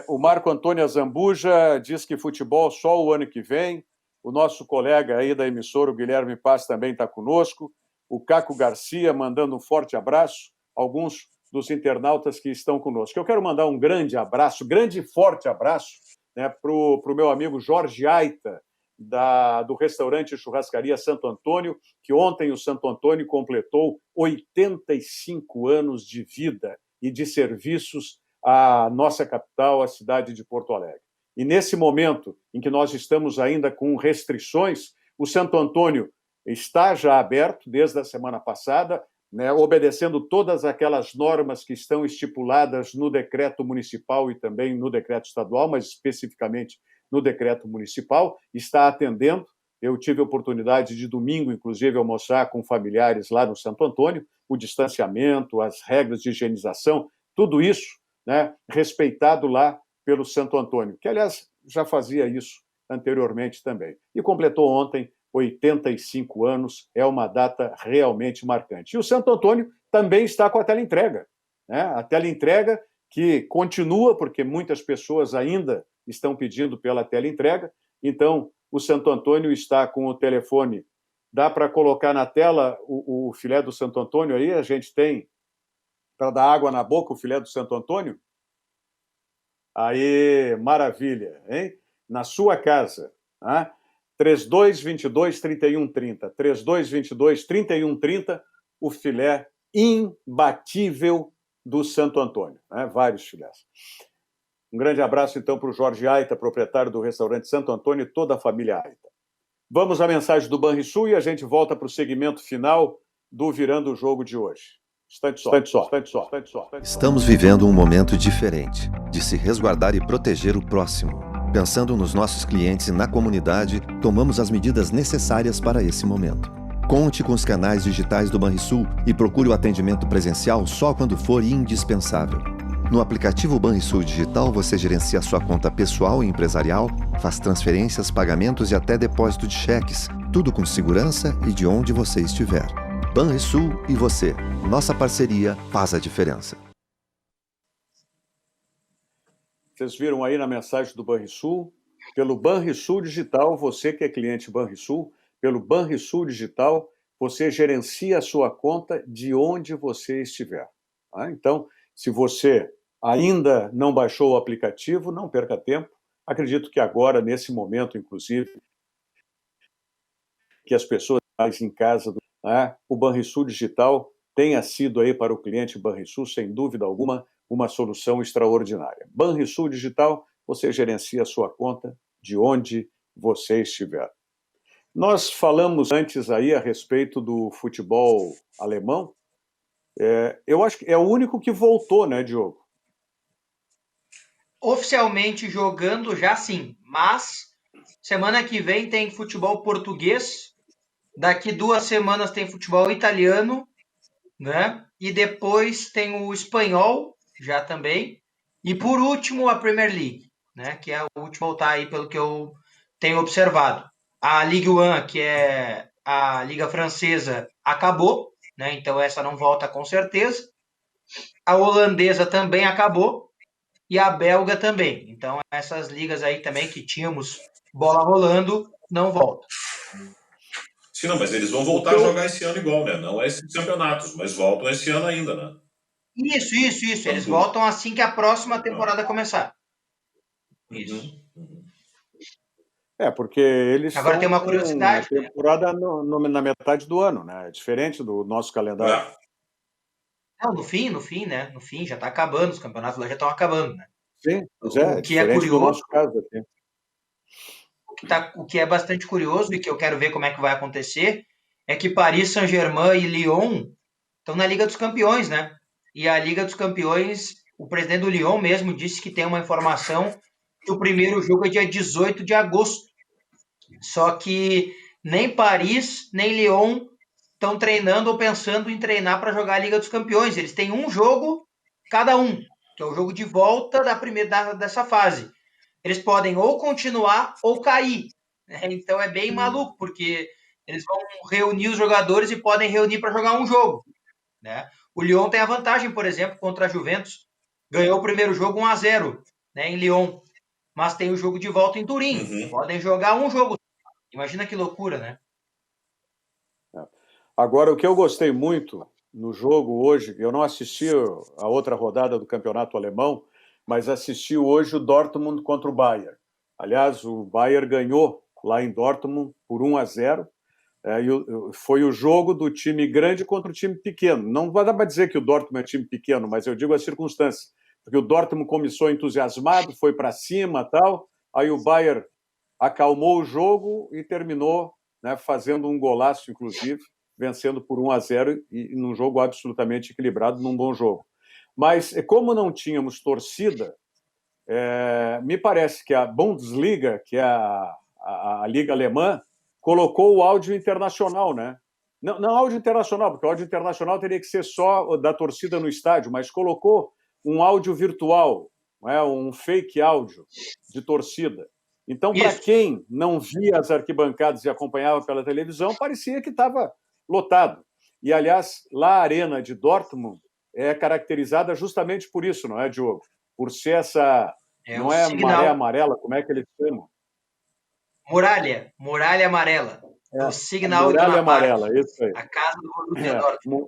O Marco Antônio Azambuja diz que futebol só o ano que vem. O nosso colega aí da emissora, o Guilherme Paz, também está conosco. O Caco Garcia mandando um forte abraço. Alguns dos internautas que estão conosco. Eu quero mandar um grande abraço, grande e forte abraço, né, para o meu amigo Jorge Aita, do restaurante Churrascaria Santo Antônio, que ontem o Santo Antônio completou 85 anos de vida e de serviços à nossa capital, a cidade de Porto Alegre. E nesse momento em que nós estamos ainda com restrições, o Santo Antônio está já aberto desde a semana passada, né, obedecendo todas aquelas normas que estão estipuladas no decreto municipal e também no decreto estadual, mas especificamente no decreto municipal, está atendendo. Eu tive a oportunidade de domingo, inclusive, almoçar com familiares lá no Santo Antônio, o distanciamento, as regras de higienização, tudo isso, né, respeitado lá pelo Santo Antônio, que, aliás, já fazia isso anteriormente também. E completou ontem 85 anos, é uma data realmente marcante. E o Santo Antônio também está com a teleentrega, né? A teleentrega que continua, porque muitas pessoas ainda estão pedindo pela teleentrega. Então, o Santo Antônio está com o telefone. Dá para colocar na tela o filé do Santo Antônio aí? A gente tem, para dar água na boca, o filé do Santo Antônio? Aí, maravilha, hein? Na sua casa, né? 3222-3130. 3222-3130, o filé imbatível do Santo Antônio, né? Vários filés. Um grande abraço, então, para o Jorge Aita, proprietário do restaurante Santo Antônio, e toda a família Aita. Vamos à mensagem do Banrisul e a gente volta para o segmento final do Virando o Jogo de hoje. Instante só. Estamos vivendo um momento diferente, de se resguardar e proteger o próximo. Pensando nos nossos clientes e na comunidade, tomamos as medidas necessárias para esse momento. Conte com os canais digitais do Banrisul e procure o atendimento presencial só quando for indispensável. No aplicativo Banrisul Digital, você gerencia sua conta pessoal e empresarial, faz transferências, pagamentos e até depósito de cheques, tudo com segurança e de onde você estiver. Banrisul e você. Nossa parceria faz a diferença. Vocês viram aí na mensagem do Banrisul? Pelo Banrisul Digital, você que é cliente Banrisul, pelo Banrisul Digital, você gerencia a sua conta de onde você estiver. Tá? Então, se você ainda não baixou o aplicativo, não perca tempo. Acredito que agora, nesse momento, inclusive, que as pessoas mais em casa, né, o Banrisul Digital tenha sido aí para o cliente Banrisul, sem dúvida alguma, uma solução extraordinária. Banrisul Digital, você gerencia a sua conta de onde você estiver. Nós falamos antes aí a respeito do futebol alemão. Eu acho que é o único que voltou, né, Diogo? Oficialmente jogando já sim, mas semana que vem tem futebol português, daqui 2 semanas tem futebol italiano, né? E depois tem o espanhol, já também. E por último, a Premier League, né? Que é a última a voltar aí, pelo que eu tenho observado. A Ligue 1, que é a Liga Francesa, acabou, né? Então essa não volta com certeza. A holandesa também acabou. E a belga também. Então essas ligas aí também que tínhamos bola rolando, não voltam. Sim, não, mas eles vão voltar a jogar esse ano igual, né? Não esses campeonatos, mas voltam esse ano ainda, né? Isso. Eles voltam assim que a próxima temporada começar. Isso. Porque eles agora tem uma curiosidade. A temporada na metade do ano, né? É diferente do nosso calendário. Não, no fim, né? No fim, já está acabando, os campeonatos lá já estão acabando, né? Sim, mas é diferente do nosso caso aqui. O que é bastante curioso e que eu quero ver como é que vai acontecer é que Paris Saint-Germain e Lyon estão na Liga dos Campeões, né? E a Liga dos Campeões, o presidente do Lyon mesmo disse que tem uma informação que o primeiro jogo é dia 18 de agosto. Só que nem Paris, nem Lyon estão treinando ou pensando em treinar para jogar a Liga dos Campeões. Eles têm um jogo cada um, que é o jogo de volta dessa fase. Eles podem ou continuar ou cair. Então é bem maluco, porque eles vão reunir os jogadores e podem reunir para jogar um jogo. Né? O Lyon tem a vantagem, por exemplo, contra a Juventus. Ganhou o primeiro jogo 1-0, né, em Lyon. Mas tem o jogo de volta em Turim. Podem jogar um jogo. Imagina que loucura, né? Agora, o que eu gostei muito no jogo hoje, eu não assisti a outra rodada do campeonato alemão, mas assisti hoje o Dortmund contra o Bayern. Aliás, o Bayern ganhou lá em Dortmund por 1-0. Foi o jogo do time grande contra o time pequeno. Não vai dar para dizer que o Dortmund é time pequeno, mas eu digo as circunstâncias. Porque o Dortmund começou entusiasmado, foi para cima tal, aí o Bayern acalmou o jogo e terminou, né, fazendo um golaço, inclusive, vencendo por 1-0 e num jogo absolutamente equilibrado, num bom jogo. Mas, como não tínhamos torcida, me parece que a Bundesliga, que é a Liga Alemã, colocou o áudio internacional, né? Não áudio internacional, porque o áudio internacional teria que ser só da torcida no estádio, mas colocou um áudio virtual, um fake áudio de torcida. Então, para quem não via as arquibancadas e acompanhava pela televisão, parecia que estava lotado. E, aliás, lá a Arena de Dortmund é caracterizada justamente por isso, não é, Diogo? Por ser essa... não é maré amarela, como é que eles chamam? Muralha amarela. O Signal Muralha amarela, isso aí. A casa do Borussia Dortmund.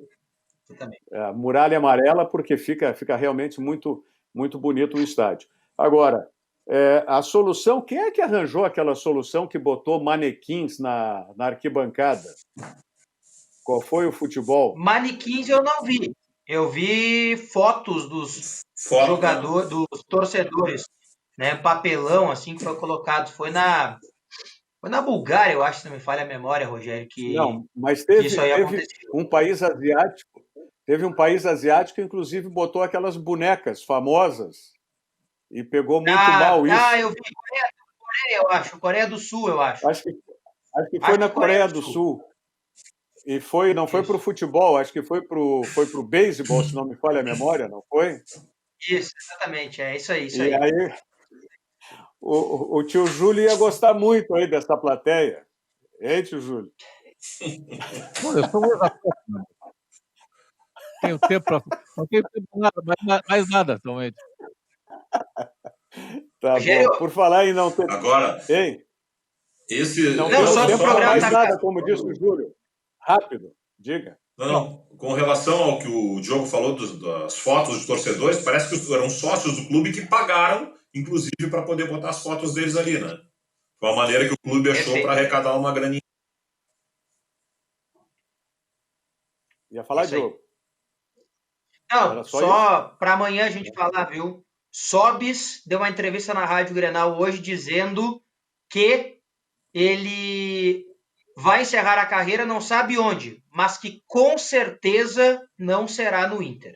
Muralha amarela, porque fica realmente muito, muito bonito o estádio. Agora, a solução, quem é que arranjou aquela solução que botou manequins na arquibancada? Qual foi o futebol? Manequins eu não vi. Eu vi fotos dos jogadores, dos torcedores, né? Papelão assim que foi colocado. Foi na Bulgária, eu acho, se não me falha a memória, Rogério, não, mas teve um país asiático. Teve um país asiático que, inclusive, botou aquelas bonecas famosas e pegou muito mal isso. Eu vi Coreia, eu acho. Coreia do Sul, eu acho. Acho que foi na Coreia do Sul. E não foi para o futebol, acho que foi para o beisebol, se não me falha a memória, não foi? Isso, exatamente. É isso aí, isso E aí. aí, o tio Júlio ia gostar muito aí dessa plateia. Hein, tio Júlio? Pô, eu sou um ex-atleta, né? Tenho tempo para. Não tenho tempo para nada, mais nada atualmente. Tá Rogério, bom. Por falar em não ter. Agora, Hein? Não Não, temos só que o tempo para programa mais tá nada, como disse o Júlio. Rápido, diga. Não, com relação ao que o Diogo falou das fotos dos torcedores, parece que eram sócios do clube que pagaram, inclusive, para poder botar as fotos deles ali, né? Foi uma maneira que o clube achou para arrecadar uma graninha. Ia falar, Isso aí. Diogo? Não, só para amanhã a gente falar, viu? Sobis deu uma entrevista na Rádio Grenal hoje dizendo que ele vai encerrar a carreira, não sabe onde, mas que com certeza não será no Inter.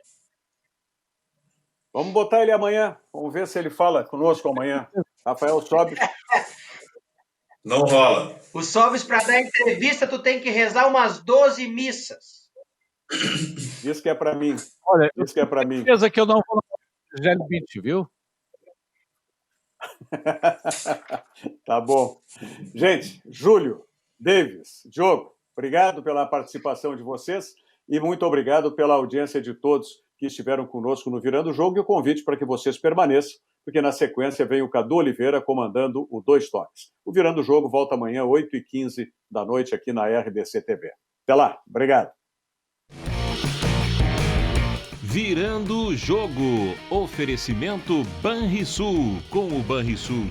Vamos botar ele amanhã. Vamos ver se ele fala conosco amanhã. Rafael Sobis. Não rola. O Sobis, para dar entrevista, tu tem que rezar umas 12 missas. Diz que é para mim. Olha, diz que é para mim. Certeza que eu não vou no Gelli Beach, viu? Tá bom. Gente, Júlio, Davis, Diogo, obrigado pela participação de vocês e muito obrigado pela audiência de todos que estiveram conosco no Virando o Jogo e o convite para que vocês permaneçam, porque na sequência vem o Cadu Oliveira comandando o Dois Toques. O Virando o Jogo volta amanhã, 8h15 da noite, aqui na RDC TV. Até lá, obrigado. Virando o Jogo. Oferecimento Banrisul. Com o Banrisul